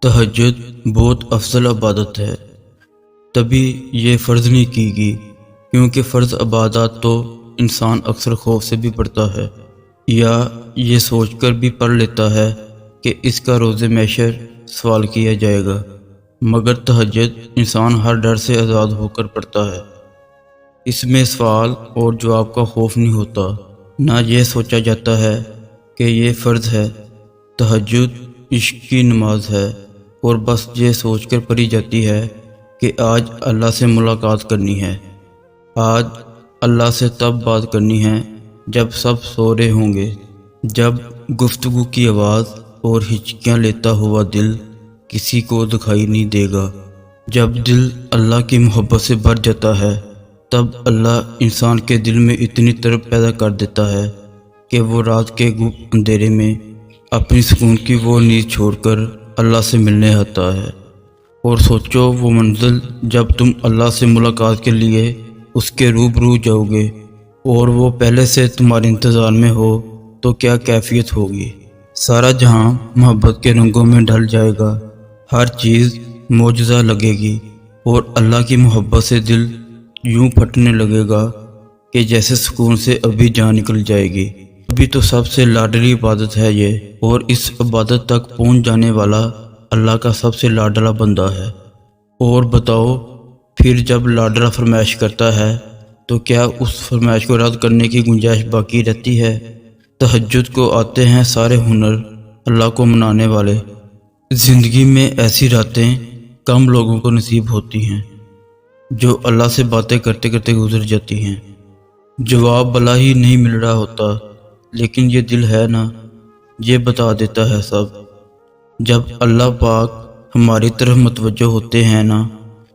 تہجد بہت افضل عبادت ہے، تبھی یہ فرض نہیں کی گئی، کیونکہ فرض عبادات تو انسان اکثر خوف سے بھی پڑھتا ہے یا یہ سوچ کر بھی پڑھ لیتا ہے کہ اس کا روز محشر سوال کیا جائے گا، مگر تہجد انسان ہر ڈر سے آزاد ہو کر پڑھتا ہے۔ اس میں سوال اور جواب کا خوف نہیں ہوتا، نہ یہ سوچا جاتا ہے کہ یہ فرض ہے۔ تہجد عشق کی نماز ہے، اور بس یہ سوچ کر پڑھی جاتی ہے کہ آج اللہ سے ملاقات کرنی ہے، آج اللہ سے تب بات کرنی ہے جب سب سو رہے ہوں گے، جب گفتگو کی آواز اور ہچکیاں لیتا ہوا دل کسی کو دکھائی نہیں دے گا۔ جب دل اللہ کی محبت سے بھر جاتا ہے، تب اللہ انسان کے دل میں اتنی طرب پیدا کر دیتا ہے کہ وہ رات کے گپ اندھیرے میں اپنی سکون کی وہ نیند چھوڑ کر اللہ سے ملنے آتا ہے۔ اور سوچو وہ منزل جب تم اللہ سے ملاقات کے لیے اس کے روبرو جاؤ گے اور وہ پہلے سے تمہارے انتظار میں ہو تو کیا کیفیت ہوگی۔ سارا جہاں محبت کے رنگوں میں ڈھل جائے گا، ہر چیز معجزہ لگے گی، اور اللہ کی محبت سے دل یوں پھٹنے لگے گا کہ جیسے سکون سے ابھی جان نکل جائے گی۔ ابھی تو سب سے لاڈلی عبادت ہے یہ، اور اس عبادت تک پہنچ جانے والا اللہ کا سب سے لاڈلا بندہ ہے۔ اور بتاؤ پھر جب لاڈلا فرمائش کرتا ہے تو کیا اس فرمائش کو رد کرنے کی گنجائش باقی رہتی ہے؟ تہجد کو آتے ہیں سارے ہنر اللہ کو منانے والے۔ زندگی میں ایسی راتیں کم لوگوں کو نصیب ہوتی ہیں جو اللہ سے باتیں کرتے کرتے گزر جاتی ہیں۔ جواب بلا ہی نہیں مل رہا ہوتا، لیکن یہ دل ہے نا، یہ بتا دیتا ہے سب۔ جب اللہ پاک ہماری طرف متوجہ ہوتے ہیں نا،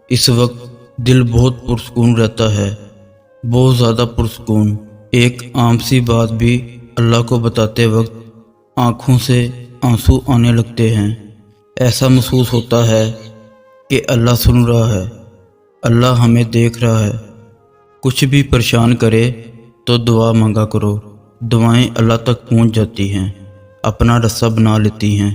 اس وقت دل بہت پرسکون رہتا ہے، بہت زیادہ پرسکون۔ ایک عام سی بات بھی اللہ کو بتاتے وقت آنکھوں سے آنسو آنے لگتے ہیں۔ ایسا محسوس ہوتا ہے کہ اللہ سن رہا ہے، اللہ ہمیں دیکھ رہا ہے۔ کچھ بھی پریشان کرے تو دعا مانگا کرو، دعائیں اللہ تک پہنچ جاتی ہیں، اپنا رستہ بنا لیتی ہیں۔